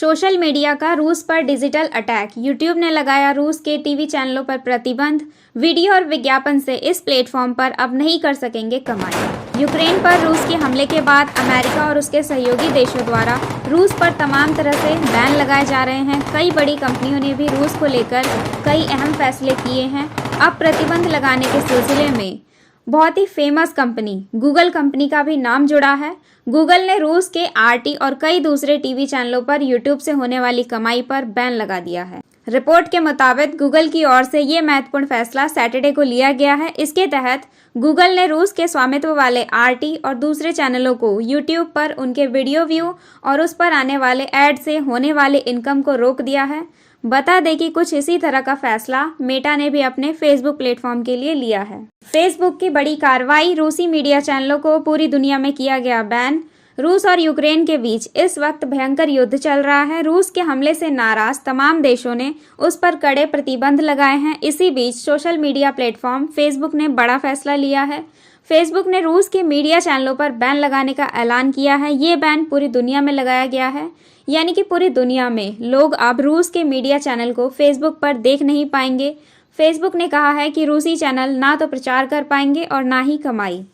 Social media का रूस पर डिजिटल अटैक। यूट्यूब ने लगाया रूस के टीवी चैनलों पर प्रतिबंध। वीडियो और विज्ञापन से इस प्लेटफॉर्म पर अब नहीं कर सकेंगे कमाई। यूक्रेन पर रूस के हमले के बाद अमेरिका और उसके सहयोगी देशों द्वारा रूस पर तमाम तरह से बैन लगाए जा रहे हैं। कई बड़ी कंपनियों ने भी रूस को लेकर कई अहम फैसले किए हैं। अब प्रतिबंध लगाने के सिलसिले में बहुत ही फेमस कंपनी गूगल कंपनी का भी नाम जुड़ा है। गूगल ने रूस के आरटी और कई दूसरे टीवी चैनलों पर यूट्यूब से होने वाली कमाई पर बैन लगा दिया है। रिपोर्ट के मुताबिक गूगल की ओर से ये महत्वपूर्ण फैसला सैटरडे को लिया गया है। इसके तहत गूगल ने रूस के स्वामित्व वाले आरटी और दूसरे चैनलों को यूट्यूब पर उनके वीडियो व्यू और उस पर आने वाले ऐड से होने वाले इनकम को रोक दिया है। बता दें कि कुछ इसी तरह का फैसला मेटा ने भी अपने फेसबुक प्लेटफॉर्म के लिए लिया है। फेसबुक की बड़ी कार्रवाई। रूसी मीडिया चैनलों को पूरी दुनिया में किया गया बैन। रूस और यूक्रेन के बीच इस वक्त भयंकर युद्ध चल रहा है। रूस के हमले से नाराज तमाम देशों ने उस पर कड़े प्रतिबंध लगाए हैं। इसी बीच सोशल मीडिया प्लेटफॉर्म फेसबुक ने बड़ा फैसला लिया है। फेसबुक ने रूस के मीडिया चैनलों पर बैन लगाने का ऐलान किया है। ये बैन पूरी दुनिया में लगाया गया है, यानी कि पूरी दुनिया में लोग अब रूस के मीडिया चैनल को फेसबुक पर देख नहीं पाएंगे। फेसबुक ने कहा है कि रूसी चैनल ना तो प्रचार कर पाएंगे और ना ही कमाई।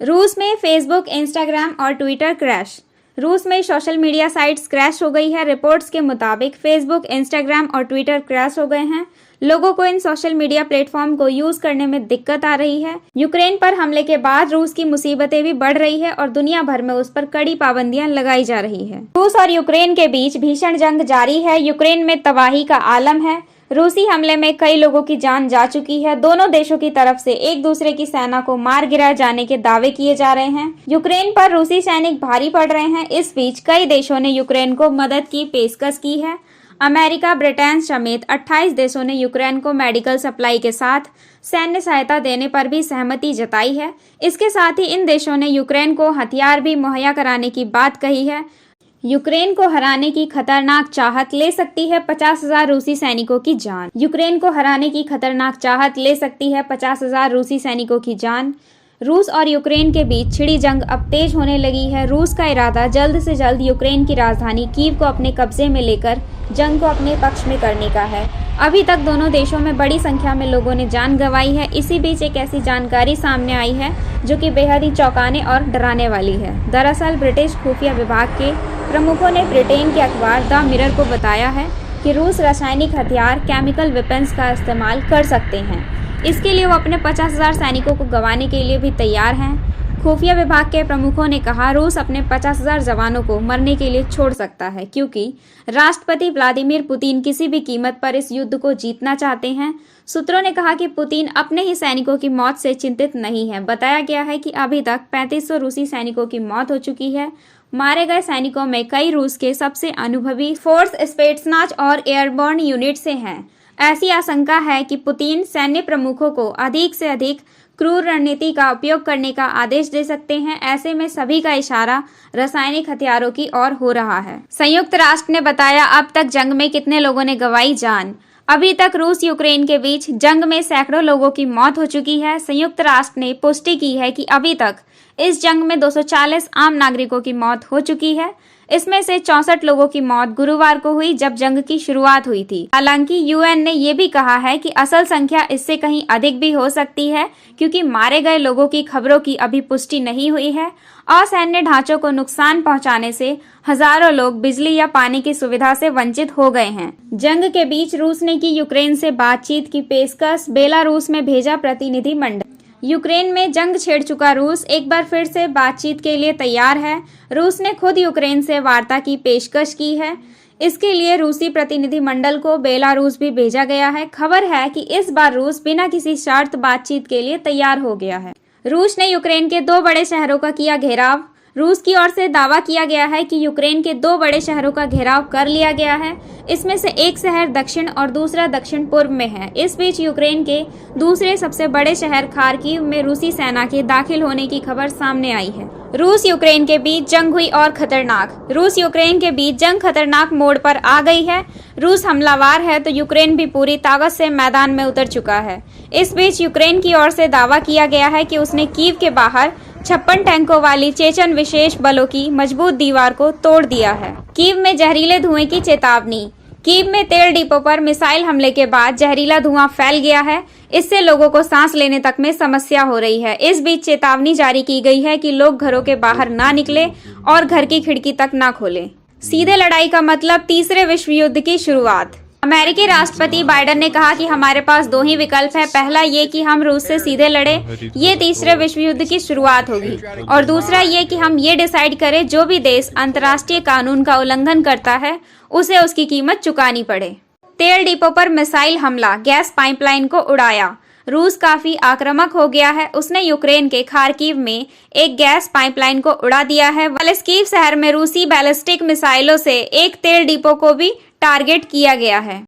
रूस में फेसबुक, इंस्टाग्राम और ट्विटर क्रैश। रूस में सोशल मीडिया साइट्स क्रैश हो गई है। रिपोर्ट्स के मुताबिक फेसबुक, इंस्टाग्राम और ट्विटर क्रैश हो गए हैं। लोगों को इन सोशल मीडिया प्लेटफॉर्म को यूज करने में दिक्कत आ रही है। यूक्रेन पर हमले के बाद रूस की मुसीबतें भी बढ़ रही है और दुनिया भर में उस पर कड़ी पाबंदियां लगाई जा रही है। रूस और यूक्रेन के बीच भीषण जंग जारी है। यूक्रेन में तबाही का आलम है। रूसी हमले में कई लोगों की जान जा चुकी है। दोनों देशों की तरफ से एक दूसरे की सेना को मार गिराए जाने के दावे किए जा रहे हैं। यूक्रेन पर रूसी सैनिक भारी पड़ रहे हैं। इस बीच कई देशों ने यूक्रेन को मदद की पेशकश की है। अमेरिका, ब्रिटेन समेत 28 देशों ने यूक्रेन को मेडिकल सप्लाई के साथ सैन्य सहायता देने पर भी सहमति जताई है। इसके साथ ही इन देशों ने यूक्रेन को हथियार भी मुहैया कराने की बात कही है। यूक्रेन को हराने की खतरनाक चाहत ले सकती है 50,000 रूसी सैनिकों की जान। यूक्रेन को हराने की खतरनाक चाहत ले सकती है 50,000 रूसी सैनिकों की जान। रूस और यूक्रेन के बीच छिड़ी जंग अब तेज होने लगी है। रूस का इरादा जल्द से जल्द यूक्रेन की राजधानी कीव को अपने कब्जे में लेकर जंग को अपने पक्ष में करने का है। अभी तक दोनों देशों में बड़ी संख्या में लोगों ने जान गंवाई है। इसी बीच एक ऐसी जानकारी सामने आई है जो कि बेहद ही चौंकाने और डराने वाली है। दरअसल ब्रिटिश खुफिया विभाग के प्रमुखों ने ब्रिटेन के अखबार द मिरर को बताया है कि रूस रासायनिक हथियार केमिकल वेपन्स का इस्तेमाल कर सकते हैं। इसके लिए वो अपने 50,000 सैनिकों को गंवाने के लिए भी तैयार हैं। खुफिया विभाग के प्रमुखों ने कहा रूस अपने 50,000 जवानों को मरने के लिए छोड़ सकता है, क्योंकि राष्ट्रपति व्लादिमीर पुतिन किसी भी कीमत पर इस युद्ध को जीतना चाहते हैं। सूत्रों ने कहा कि पुतिन अपने ही सैनिकों की मौत से चिंतित नहीं है। बताया गया है कि अभी तक 3500 रूसी सैनिकों की मौत हो चुकी है। मारे गए सैनिकों में कई रूस के सबसे अनुभवी फोर्स स्पेट्सनाज और एयरबोर्न यूनिट से हैं। ऐसी आशंका है कि पुतिन सैन्य प्रमुखों को अधिक से अधिक क्रूर रणनीति का उपयोग करने का आदेश दे सकते हैं। ऐसे में सभी का इशारा रासायनिक हथियारों की ओर हो रहा है। संयुक्त राष्ट्र ने बताया अब तक जंग में कितने लोगों ने गंवाई जान। अभी तक रूस यूक्रेन के बीच जंग में सैकड़ों लोगों की मौत हो चुकी है। संयुक्त राष्ट्र ने पुष्टि की है कि अभी तक इस जंग में 240 आम नागरिकों की मौत हो चुकी है। इसमें से 64 लोगों की मौत गुरुवार को हुई जब जंग की शुरुआत हुई थी। हालांकि यूएन ने यह भी कहा है कि असल संख्या इससे कहीं अधिक भी हो सकती है, क्योंकि मारे गए लोगों की खबरों की अभी पुष्टि नहीं हुई है। असैन्य ढांचों को नुकसान पहुंचाने से हजारों लोग बिजली या पानी की सुविधा से वंचित हो गए हैं। जंग के बीच रूस ने की यूक्रेन से बातचीत की पेशकश। बेलारूस में भेजा प्रतिनिधि मंडल। यूक्रेन में जंग छेड़ चुका रूस एक बार फिर से बातचीत के लिए तैयार है। रूस ने खुद यूक्रेन से वार्ता की पेशकश की है। इसके लिए रूसी प्रतिनिधि मंडल को बेलारूस भी भेजा गया है। खबर है कि इस बार रूस बिना किसी शर्त बातचीत के लिए तैयार हो गया है। रूस ने यूक्रेन के 2 बड़े शहरों का किया घेराव। रूस की ओर से दावा किया गया है कि यूक्रेन के 2 बड़े शहरों का घेराव कर लिया गया है। इसमें से एक शहर दक्षिण और दूसरा दक्षिण पूर्व में है। इस बीच यूक्रेन के दूसरे सबसे बड़े शहर खार्किव में रूसी सेना के दाखिल होने की खबर सामने आई है। रूस यूक्रेन के बीच जंग हुई और खतरनाक। रूस यूक्रेन के बीच जंग खतरनाक मोड़ पर आ गई है। रूस हमलावर है तो यूक्रेन भी पूरी ताकत से मैदान में उतर चुका है। इस बीच यूक्रेन की ओर से दावा किया गया है कि उसने कीव के बाहर 56 टैंकों वाली चेचन विशेष बलों की मजबूत दीवार को तोड़ दिया है। कीव में जहरीले धुएं की चेतावनी। कीव में तेल डिपो पर मिसाइल हमले के बाद जहरीला धुआं फैल गया है। इससे लोगों को सांस लेने तक में समस्या हो रही है। इस बीच चेतावनी जारी की गई है कि लोग घरों के बाहर ना निकले और घर की खिड़की तक ना खोलें। सीधे लड़ाई का मतलब तीसरे विश्व युद्ध की शुरुआत। अमेरिकी राष्ट्रपति बाइडेन ने कहा कि हमारे पास दो ही विकल्प है। पहला ये कि हम रूस से सीधे लड़े, ये तीसरे विश्व युद्ध की शुरुआत होगी, और दूसरा ये कि हम ये डिसाइड करें जो भी देश अंतर्राष्ट्रीय कानून का उल्लंघन करता है उसे उसकी कीमत चुकानी पड़े। तेल डिपो पर मिसाइल हमला, गैस पाइपलाइन को उड़ाया। रूस काफी आक्रामक हो गया है। उसने यूक्रेन के खार्किव में एक गैस पाइपलाइन को उड़ा दिया है। वलेस्कीव शहर में रूसी बैलिस्टिक मिसाइलों से एक तेल डिपो को भी टारगेट किया गया है।